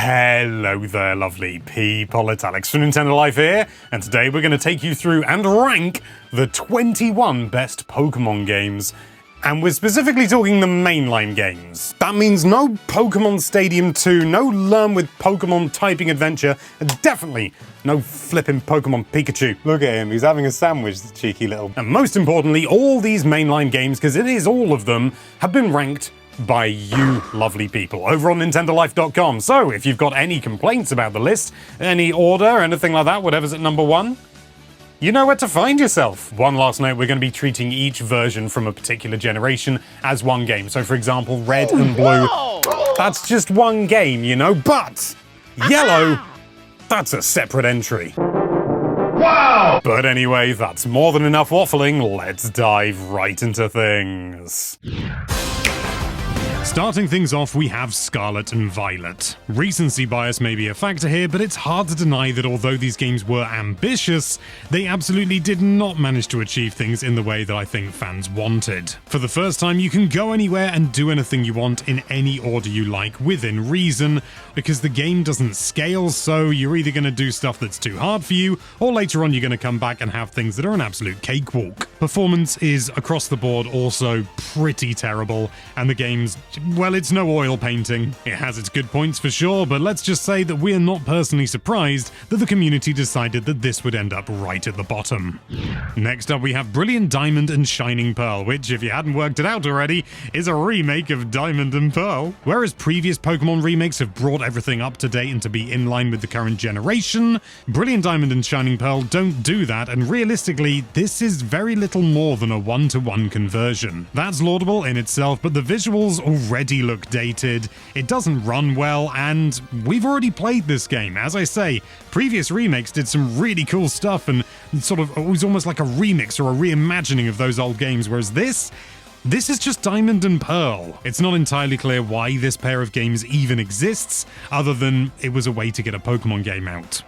Hello there, lovely people. It's Alex from Nintendo Life here, and today we're going to take you through and rank the 21 best Pokémon games. And we're specifically talking the mainline games. That means no Pokémon Stadium 2, no Learn with Pokémon typing adventure, and definitely no flipping Pokémon Pikachu. Look at him, he's having a sandwich, the cheeky little... And most importantly, all these mainline games, because it is all of them, have been ranked by you lovely people over on NintendoLife.com. So if you've got any complaints about the list, any order, anything like that, whatever's at number one, you know where to find yourself. One last note, we're going to be treating each version from a particular generation as one game. So for example, red and blue, that's just one game, you know, but yellow, that's a separate entry. Wow! But anyway, that's more than enough waffling. Let's dive right into things. Starting things off, we have Scarlet and Violet. Recency bias may be a factor here, but it's hard to deny that although these games were ambitious, they absolutely did not manage to achieve things in the way that I think fans wanted. For the first time, you can go anywhere and do anything you want in any order you like within reason, because the game doesn't scale, so you're either going to do stuff that's too hard for you, or later on you're going to come back and have things that are an absolute cakewalk. Performance is, across the board, also pretty terrible, and the game's, well, it's no oil painting. It has its good points for sure, but let's just say that we're not personally surprised that the community decided that this would end up right at the bottom. Next up, we have Brilliant Diamond and Shining Pearl, which, if you hadn't worked it out already, is a remake of Diamond and Pearl. Whereas previous Pokémon remakes have brought everything up to date and to be in line with the current generation, Brilliant Diamond and Shining Pearl don't do that, and realistically, this is very little more than a one-to-one conversion. That's laudable in itself, but the visuals already look dated, it doesn't run well, and we've already played this game. As I say, previous remakes did some really cool stuff, and sort of, it was almost like a remix or a reimagining of those old games, whereas this is just Diamond and Pearl. It's not entirely clear why this pair of games even exists, other than it was a way to get a Pokemon game out.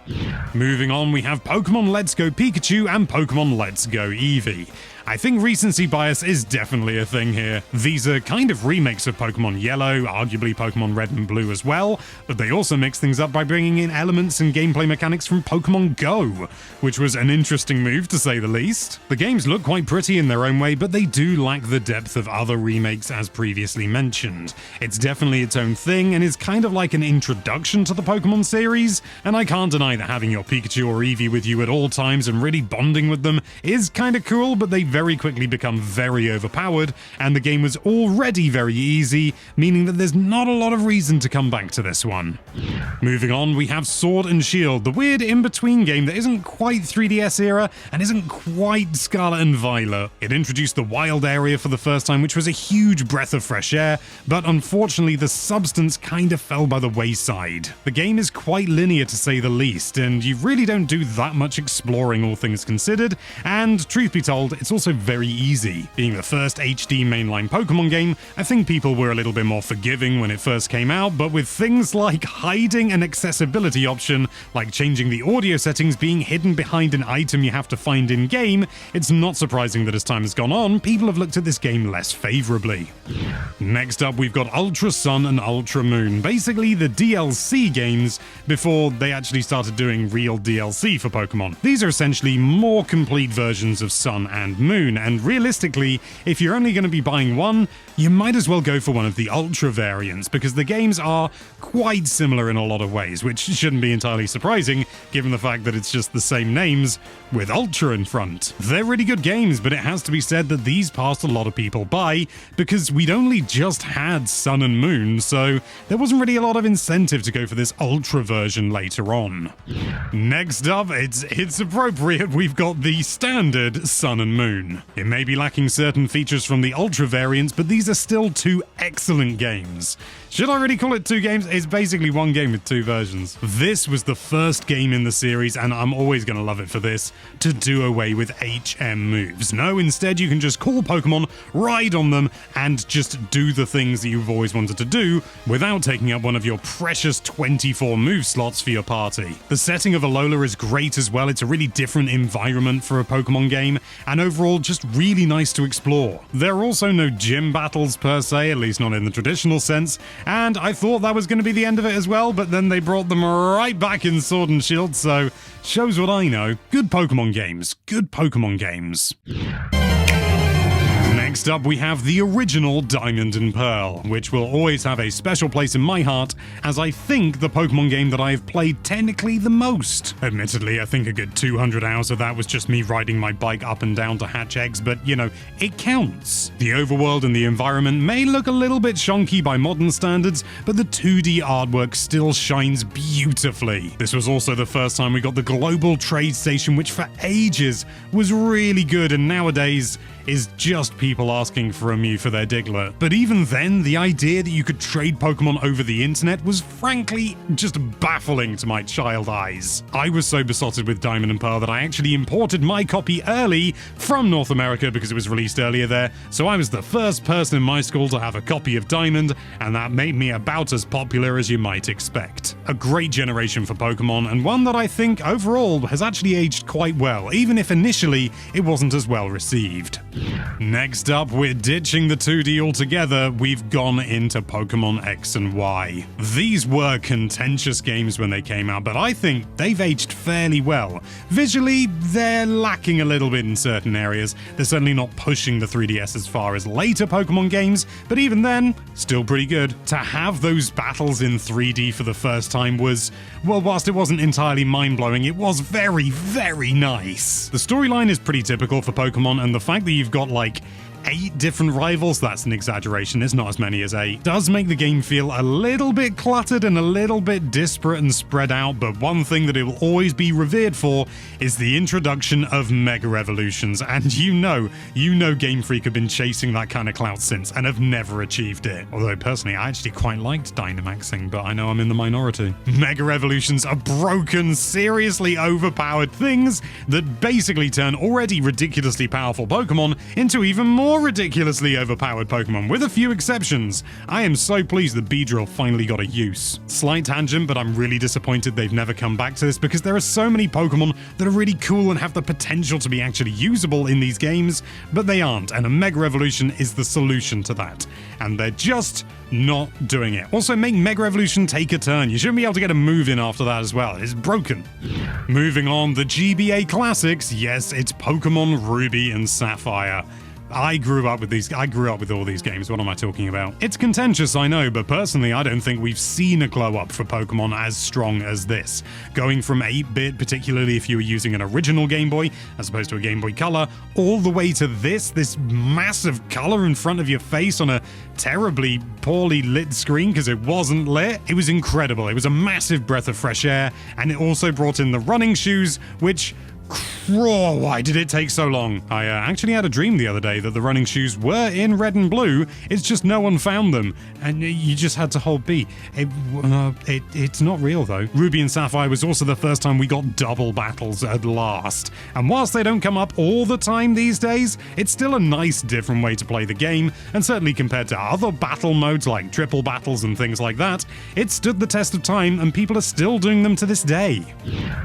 Moving on, we have Pokemon Let's Go Pikachu and Pokemon Let's Go Eevee. I think recency bias is definitely a thing here. These are kind of remakes of Pokemon Yellow, arguably Pokemon Red and Blue as well, but they also mix things up by bringing in elements and gameplay mechanics from Pokemon Go, which was an interesting move to say the least. The games look quite pretty in their own way, but they do lack the depth of other remakes as previously mentioned. It's definitely its own thing and is kind of like an introduction to the Pokemon series, and I can't deny that having your Pikachu or Eevee with you at all times and really bonding with them is kind of cool, but they very quickly become very overpowered, and the game was already very easy, meaning that there's not a lot of reason to come back to this one. Moving on, we have Sword and Shield, the weird in-between game that isn't quite 3DS era and isn't quite Scarlet and Violet. It introduced the wild area for the first time, which was a huge breath of fresh air, but unfortunately the substance kind of fell by the wayside. The game is quite linear to say the least, and you really don't do that much exploring all things considered, and truth be told, it's also very easy. Being the first HD mainline Pokemon game, I think people were a little bit more forgiving when it first came out, but with things like hiding an accessibility option, like changing the audio settings being hidden behind an item you have to find in-game, it's not surprising that as time has gone on, people have looked at this game less favorably. Next up, we've got Ultra Sun and Ultra Moon, basically the DLC games before they actually started doing real DLC for Pokemon. These are essentially more complete versions of Sun and Moon, and realistically, if you're only going to be buying one, you might as well go for one of the Ultra variants, because the games are quite similar in a lot of ways, which shouldn't be entirely surprising, given the fact that it's just the same names with Ultra in front. They're really good games, but it has to be said that these passed a lot of people by, because we'd only just had Sun and Moon, so there wasn't really a lot of incentive to go for this Ultra version later on. Next up, it's appropriate, we've got the standard Sun and Moon. It may be lacking certain features from the Ultra variants, but these are still two excellent games. Should I really call it two games? It's basically one game with two versions. This was the first game in the series, and I'm always going to love it for this, to do away with HM moves. No, instead you can just call Pokemon, ride on them, and just do the things that you've always wanted to do without taking up one of your precious 24 move slots for your party. The setting of Alola is great as well. It's a really different environment for a Pokemon game, and overall overall just really nice to explore. There are also no gym battles per se, at least not in the traditional sense, and I thought that was going to be the end of it as well, but then they brought them right back in Sword and Shield, so shows what I know. Good Pokemon games. Good Pokemon games. Next up, we have the original Diamond and Pearl, which will always have a special place in my heart, as I think the Pokemon game that I've played technically the most. Admittedly, I think a good 200 hours of that was just me riding my bike up and down to hatch eggs, but you know, it counts. The overworld and the environment may look a little bit shonky by modern standards, but the 2D artwork still shines beautifully. This was also the first time we got the global trade station, which for ages was really good, and nowadays is just people asking for a Mew for their Diglett. But even then, the idea that you could trade Pokemon over the internet was frankly just baffling to my child eyes. I was so besotted with Diamond and Pearl that I actually imported my copy early from North America because it was released earlier there, so I was the first person in my school to have a copy of Diamond, and that made me about as popular as you might expect. A great generation for Pokemon, and one that I think overall has actually aged quite well, even if initially it wasn't as well received. Next up, we're ditching the 2D altogether. We've gone into Pokemon X and Y. These were contentious games when they came out, but I think they've aged fairly well. Visually, they're lacking a little bit in certain areas. They're certainly not pushing the 3DS as far as later Pokemon games, but even then, still pretty good. To have those battles in 3D for the first time was, well, whilst it wasn't entirely mind-blowing, it was very, very nice. The storyline is pretty typical for Pokemon, and the fact that you've got like 8 different rivals, that's an exaggeration, it's not as many as 8, does make the game feel a little bit cluttered and a little bit disparate and spread out, but one thing that it will always be revered for is the introduction of Mega Evolutions, and you know Game Freak have been chasing that kind of clout since and have never achieved it. Although personally I actually quite liked Dynamaxing, but I know I'm in the minority. Mega Evolutions are broken, seriously overpowered things that basically turn already ridiculously powerful Pokemon into even more ridiculously overpowered Pokemon, with a few exceptions. I am so pleased that Beedrill finally got a use. Slight tangent, but I'm really disappointed they've never come back to this because there are so many Pokemon that are really cool and have the potential to be actually usable in these games, but they aren't, and a Mega Evolution is the solution to that. And they're just not doing it. Also, make Mega Evolution take a turn. You shouldn't be able to get a move in after that as well. It's broken. Moving on, the GBA classics. Yes, it's Pokemon Ruby and Sapphire. I grew up with all these games. What am I talking about? It's contentious, I know, but personally, I don't think we've seen a glow up for Pokemon as strong as this. Going from 8-bit, particularly if you were using an original Game Boy, as opposed to a Game Boy Color, all the way to this massive color in front of your face on a terribly poorly lit screen because it wasn't lit. It was incredible. It was a massive breath of fresh air, and it also brought in the running shoes, which... why did it take so long? I actually had a dream the other day that the running shoes were in red and blue, it's just no one found them, and you just had to hold B. It's not real though. Ruby and Sapphire was also the first time we got double battles at last, and whilst they don't come up all the time these days, it's still a nice different way to play the game, and certainly compared to other battle modes like triple battles and things like that, it stood the test of time and people are still doing them to this day.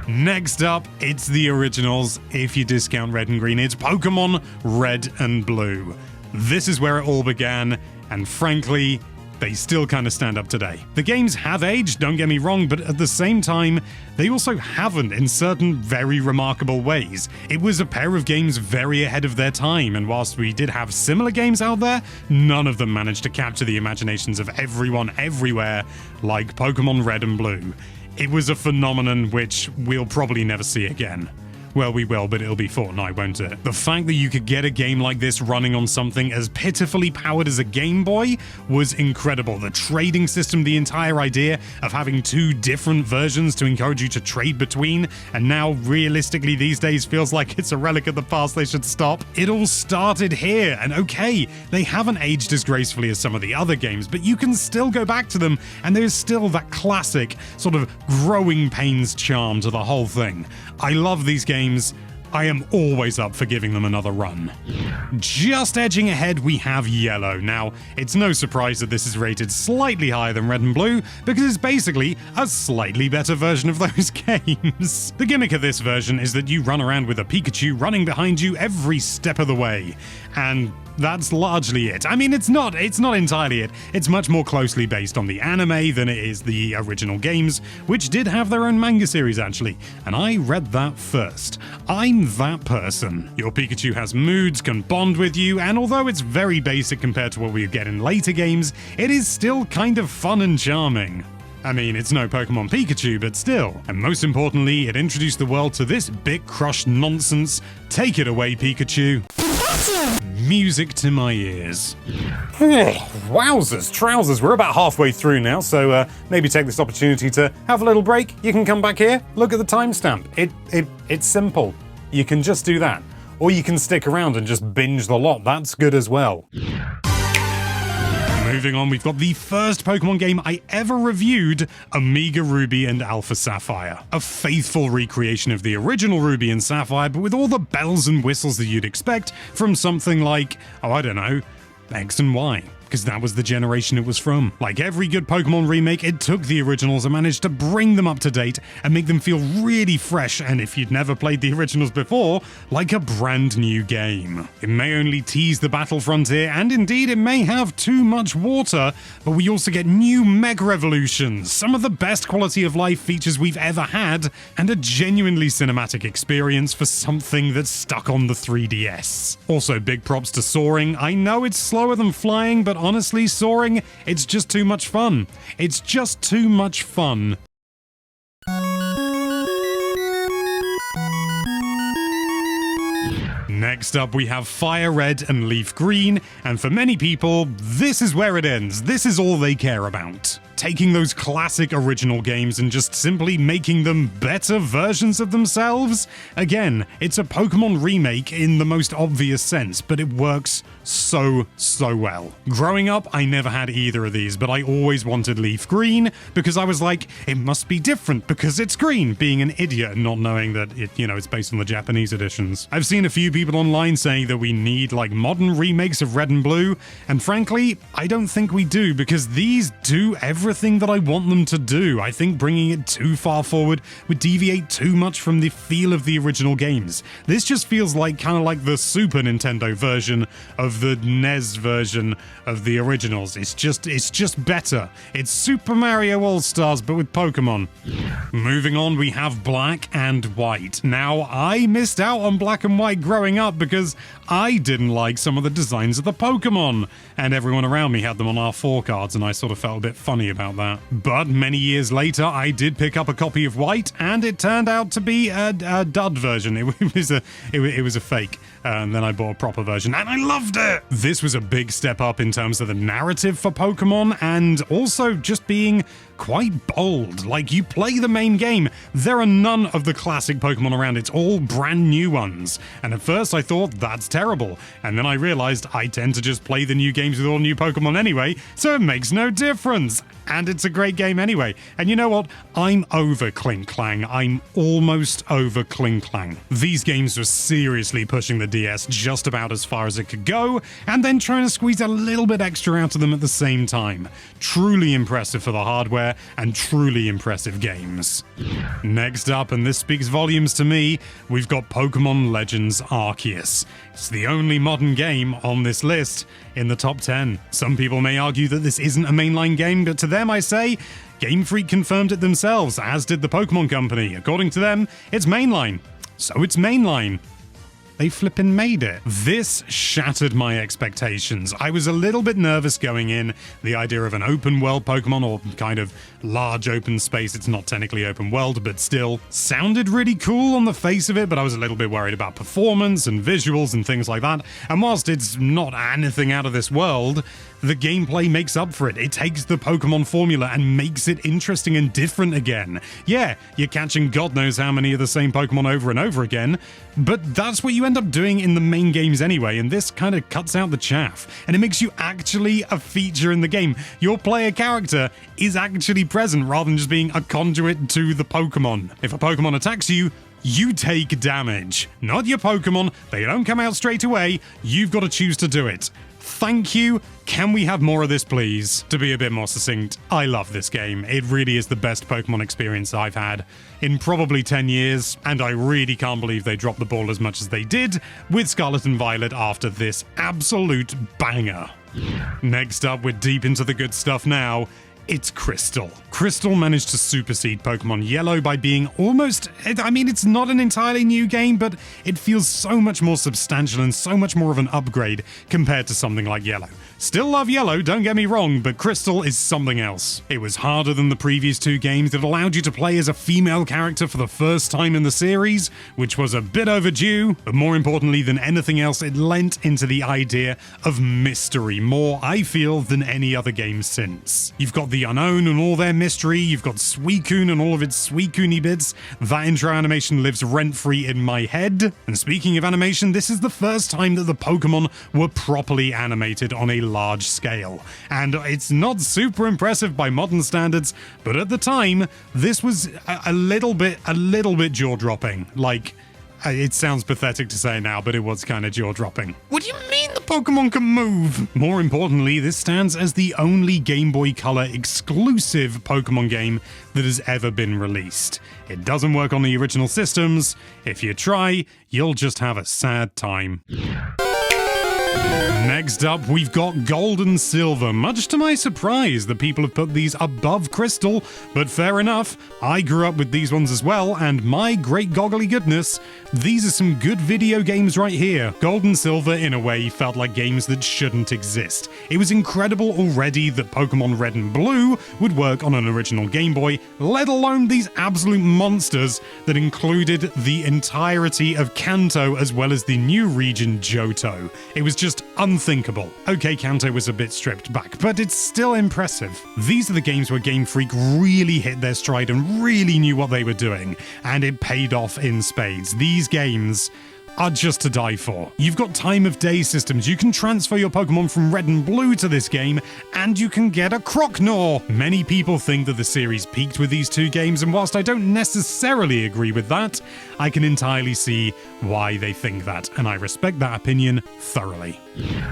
Next up, it's the originals. If you discount Red and Green, it's Pokemon Red and Blue. This is where it all began, and frankly, they still kind of stand up today. The games have aged, don't get me wrong, but at the same time, they also haven't in certain very remarkable ways. It was a pair of games very ahead of their time, and whilst we did have similar games out there, none of them managed to capture the imaginations of everyone everywhere like Pokemon Red and Blue. It was a phenomenon which we'll probably never see again. Well, we will, but it'll be Fortnite, won't it? The fact that you could get a game like this running on something as pitifully powered as a Game Boy was incredible. The trading system, the entire idea of having 2 different versions to encourage you to trade between, and now realistically these days feels like it's a relic of the past, they should stop. It all started here, and okay, they haven't aged as gracefully as some of the other games, but you can still go back to them, and there's still that classic sort of growing pains charm to the whole thing. I love these games. I am always up for giving them another run. Just edging ahead, we have Yellow. Now, it's no surprise that this is rated slightly higher than Red and Blue, because it's basically a slightly better version of those games. The gimmick of this version is that you run around with a Pikachu running behind you every step of the way, and that's largely it. I mean, it's not entirely it. It's much more closely based on the anime than it is the original games, which did have their own manga series, actually, and I read that first. I'm that person. Your Pikachu has moods, can bond with you, and although it's very basic compared to what we get in later games, it is still kind of fun and charming. I mean, it's no Pokemon Pikachu, but still. And most importantly, it introduced the world to this bit crush nonsense. Take it away, Pikachu. Music to my ears. Wowzers, trousers. We're about halfway through now, so maybe take this opportunity to have a little break. You can come back here, look at the timestamp. It's simple. You can just do that. Or you can stick around and just binge the lot. That's good as well. Moving on, we've got the first Pokemon game I ever reviewed, Omega Ruby and Alpha Sapphire. A faithful recreation of the original Ruby and Sapphire, but with all the bells and whistles that you'd expect from something like, oh, I don't know, X and Y. Because that was the generation it was from. Like every good Pokemon remake, it took the originals and managed to bring them up to date and make them feel really fresh, and if you'd never played the originals before, like a brand new game. It may only tease the battle frontier, and indeed it may have too much water, but we also get new Mega Evolutions, some of the best quality of life features we've ever had, and a genuinely cinematic experience for something that's stuck on the 3DS. Also, big props to soaring. I know it's slower than flying, but honestly, soaring, it's just too much fun. It's just too much fun. Next up, we have Fire Red and Leaf Green, and for many people, this is where it ends. This is all they care about. Taking those classic original games and just simply making them better versions of themselves? Again, it's a Pokemon remake in the most obvious sense, but it works so well. Growing up, I never had either of these, but I always wanted Leaf Green because I was like, it must be different because it's green, being an idiot and not knowing that it's based on the Japanese editions. I've seen a few people online saying that we need like modern remakes of Red and Blue, and frankly, I don't think we do, because these do everything that I want them to do. I think bringing it too far forward would deviate too much from the feel of the original games. This just feels like kind of like the Super Nintendo version of the NES version of the originals. It's just better. It's Super Mario All-Stars, but with Pokemon. Moving on, we have Black and White. Now, I missed out on Black and White growing up because I didn't like some of the designs of the Pokemon, and everyone around me had them on R4 cards, and I sort of felt a bit funny about that. But many years later, I did pick up a copy of White, and it turned out to be a dud version. It was a fake, and then I bought a proper version, and I loved it! This was a big step up in terms of the narrative for Pokemon, and also just being quite bold. Like, you play the main game, there are none of the classic Pokemon around, it's all brand new ones. And at first I thought, that's terrible. And then I realized I tend to just play the new games with all new Pokemon anyway, so it makes no difference. And it's a great game anyway. And you know what? I'm over Clink Clang. I'm almost over Clink Clang. These games were seriously pushing the DS just about as far as it could go, and then trying to squeeze a little bit extra out of them at the same time. Truly impressive for the hardware, and truly impressive games. Next up, and this speaks volumes to me, we've got Pokemon Legends Arceus. It's the only modern game on this list in the top 10. Some people may argue that this isn't a mainline game, but to them I say, Game Freak confirmed it themselves, as did the Pokemon Company. According to them, it's mainline. So it's mainline. They flippin' made it. This shattered my expectations. I was a little bit nervous going in. The idea of an open world Pokemon, or kind of large open space, it's not technically open world, but still, sounded really cool on the face of it, but I was a little bit worried about performance and visuals and things like that. And whilst it's not anything out of this world, the gameplay makes up for it. It takes the Pokemon formula and makes it interesting and different again. Yeah, you're catching God knows how many of the same Pokemon over and over again, but that's what you end up doing in the main games anyway, and this kind of cuts out the chaff, and it makes you actually a feature in the game. Your player character is actually present rather than just being a conduit to the Pokemon. If a Pokemon attacks you, you take damage. Not your Pokemon, they don't come out straight away, you've got to choose to do it. Thank you. Can we have more of this, please? To be a bit more succinct, I love this game. It really is the best Pokemon experience I've had in probably 10 years, and I really can't believe they dropped the ball as much as they did with Scarlet and Violet after this absolute banger. Next up, we're deep into the good stuff now. It's Crystal. Crystal managed to supersede Pokemon Yellow by being almost, I mean, it's not an entirely new game, but it feels so much more substantial and so much more of an upgrade compared to something like Yellow. Still love Yellow, don't get me wrong, but Crystal is something else. It was harder than the previous two games. It allowed you to play as a female character for the first time in the series, which was a bit overdue, but more importantly than anything else, it lent into the idea of mystery more, I feel, than any other game since. You've got the Unknown and all their mystery, you've got Suicune and all of its Suicune bits. That intro animation lives rent-free in my head. And speaking of animation, this is the first time that the Pokemon were properly animated on a large scale. And it's not super impressive by modern standards, but at the time, this was a little bit jaw-dropping. Like, it sounds pathetic to say now, but it was kind of jaw-dropping. What do you mean the Pokemon can move? More importantly, this stands as the only Game Boy Color exclusive Pokemon game that has ever been released. It doesn't work on the original systems. If you try, you'll just have a sad time. Next up, we've got Gold and Silver. Much to my surprise, the people have put these above Crystal, but fair enough. I grew up with these ones as well, and my great goggly goodness, these are some good video games right here. Gold and Silver, in a way, felt like games that shouldn't exist. It was incredible already that Pokemon Red and Blue would work on an original Game Boy, let alone these absolute monsters that included the entirety of Kanto as well as the new region Johto. It was just unthinkable. Okay, Kanto was a bit stripped back, but it's still impressive. These are the games where Game Freak really hit their stride and really knew what they were doing, and it paid off in spades. These games are just to die for. You've got time of day systems, you can transfer your Pokemon from Red and Blue to this game, and you can get a Crocnor! Many people think that the series peaked with these two games, and whilst I don't necessarily agree with that, I can entirely see why they think that, and I respect that opinion thoroughly.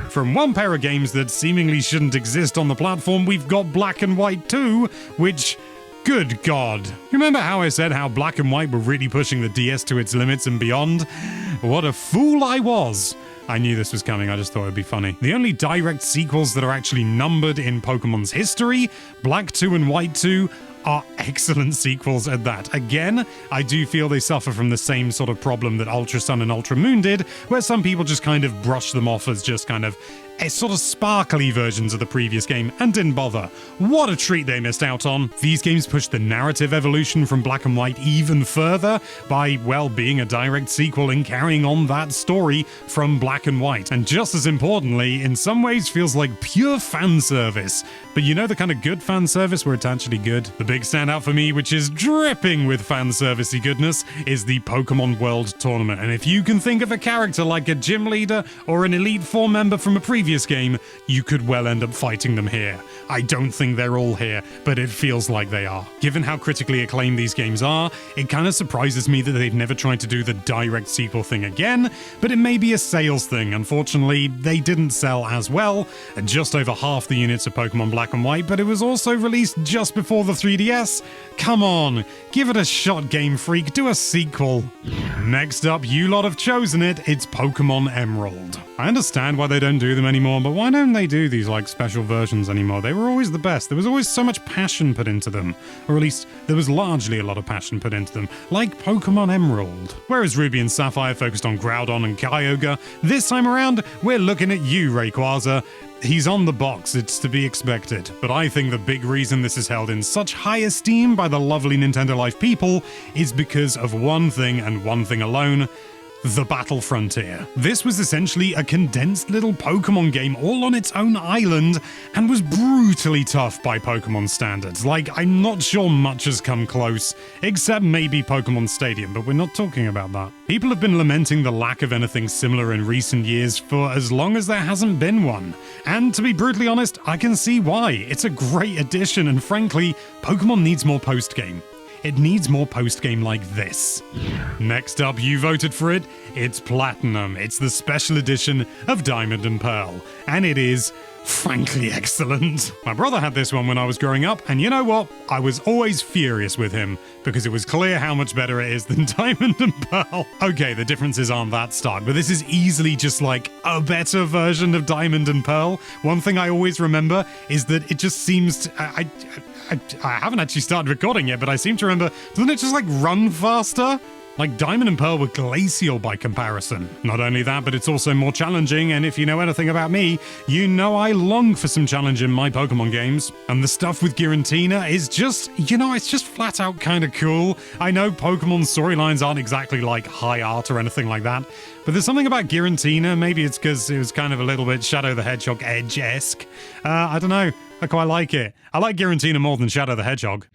From one pair of games that seemingly shouldn't exist on the platform, we've got Black and White 2, which... good God. Remember how I said how Black and White were really pushing the DS to its limits and beyond? What a fool I was. I knew this was coming, I just thought it'd be funny. The only direct sequels that are actually numbered in Pokemon's history, Black 2 and White 2, are excellent sequels at that. Again, I do feel they suffer from the same sort of problem that Ultra Sun and Ultra Moon did, where some people just kind of brush them off as just kind of sort of sparkly versions of the previous game and didn't bother. What a treat they missed out on. These games pushed the narrative evolution from Black and White even further by, well, being a direct sequel and carrying on that story from Black and White. And just as importantly, in some ways feels like pure fan service. But you know the kind of good fan service where it's actually good? The big standout for me, which is dripping with fan servicey goodness, is the Pokemon World Tournament. And if you can think of a character like a gym leader or an Elite Four member from a previous game, you could well end up fighting them here. I don't think they're all here, but it feels like they are. Given how critically acclaimed these games are, it kind of surprises me that they've never tried to do the direct sequel thing again, but it may be a sales thing. Unfortunately, they didn't sell as well, just over half the units of Pokemon Black and White, but it was also released just before the 3DS. Come on, give it a shot, Game Freak, do a sequel. Next up, you lot have chosen it, it's Pokemon Emerald. I understand why they don't do them anymore, but why don't they do these like special versions anymore? They were always the best. There was always so much passion put into them, or at least there was largely a lot of passion put into them, like Pokemon Emerald. Whereas Ruby and Sapphire focused on Groudon and Kyogre, this time around we're looking at you, Rayquaza. He's on the box, it's to be expected. But I think the big reason this is held in such high esteem by the lovely Nintendo Life people is because of one thing and one thing alone: the Battle Frontier. This was essentially a condensed little Pokemon game all on its own island and was brutally tough by Pokemon standards. Like, I'm not sure much has come close, except maybe Pokemon Stadium, but we're not talking about that. People have been lamenting the lack of anything similar in recent years for as long as there hasn't been one. And to be brutally honest, I can see why. It's a great addition, and frankly, Pokemon needs more post-game. It needs more post-game like this. Next up, you voted for it. It's Platinum. It's the special edition of Diamond and Pearl. And it is frankly excellent. My brother had this one when I was growing up, and you know what? I was always furious with him because it was clear how much better it is than Diamond and Pearl. Okay, the differences aren't that stark, but this is easily just like a better version of Diamond and Pearl. One thing I always remember is that it just seems I haven't actually started recording yet, but I seem to remember, doesn't it just like run faster? Like Diamond and Pearl were glacial by comparison. Not only that, but it's also more challenging, and if you know anything about me, you know I long for some challenge in my Pokemon games. And the stuff with Giratina is just, it's just flat out kind of cool. I know Pokemon storylines aren't exactly like high art or anything like that, but there's something about Giratina, maybe it's because it was kind of a little bit Shadow the Hedgehog edge-esque. I don't know, I quite like it. I like Giratina more than Shadow the Hedgehog.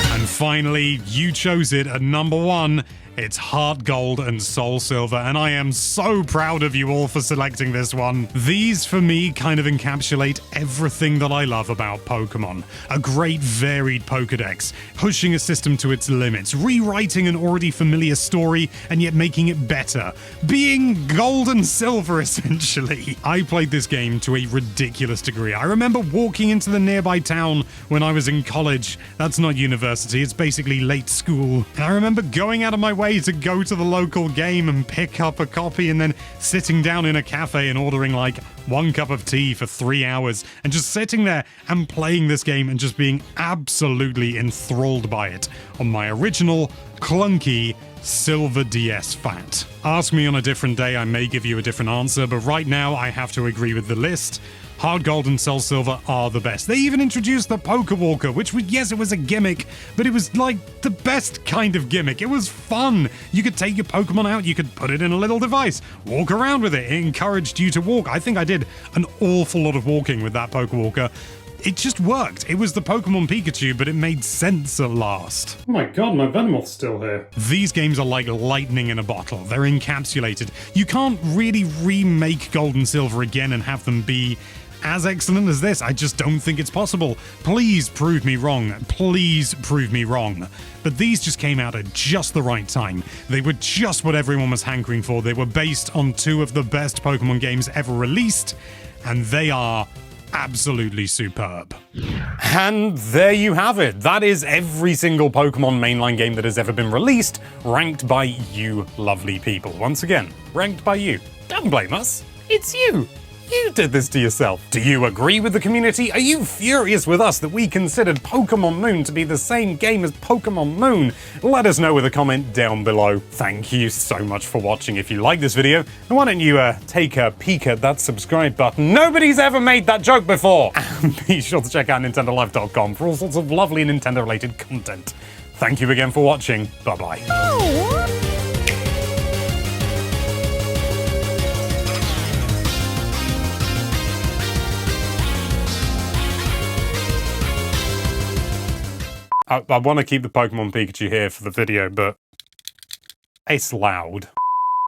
And finally, you chose it at number 1. It's Heart Gold and Soul Silver, and I am so proud of you all for selecting this one. These, for me, kind of encapsulate everything that I love about Pokemon. A great varied Pokedex, pushing a system to its limits, rewriting an already familiar story, and yet making it better. Being gold and silver, essentially. I played this game to a ridiculous degree. I remember walking into the nearby town when I was in college. That's not university, it's basically late school. And I remember going out of my way to go to the local game and pick up a copy and then sitting down in a cafe and ordering like 1 cup of tea for 3 hours and just sitting there and playing this game and just being absolutely enthralled by it on my original clunky Silver DS Fat. Ask me on a different day, I may give you a different answer, but right now I have to agree with the list. Hard Gold and Soul Silver are the best. They even introduced the Pokewalker, which was, yes, it was a gimmick, but it was like the best kind of gimmick. It was fun. You could take your Pokemon out, you could put it in a little device, walk around with it. It encouraged you to walk. I think I did an awful lot of walking with that Pokewalker. It just worked. It was the Pokemon Pikachu, but it made sense at last. Oh my god, my Venomoth's still here. These games are like lightning in a bottle. They're encapsulated. You can't really remake Gold and Silver again and have them be as excellent as this. I just don't think it's possible. Please prove me wrong. Please prove me wrong. But these just came out at just the right time. They were just what everyone was hankering for. They were based on 2 of the best Pokemon games ever released, and they are absolutely superb. And there you have it. That is every single Pokemon mainline game that has ever been released, ranked by you lovely people. Once again, ranked by you. Don't blame us. It's you. You did this to yourself. Do you agree with the community? Are you furious with us that we considered Pokémon Moon to be the same game as Pokémon Moon? Let us know with a comment down below. Thank you so much for watching. If you like this video, then why don't you take a peek at that subscribe button? Nobody's ever made that joke before! And be sure to check out NintendoLife.com for all sorts of lovely Nintendo-related content. Thank you again for watching. Bye-bye. I want to keep the Pokemon Pikachu here for the video, but it's loud.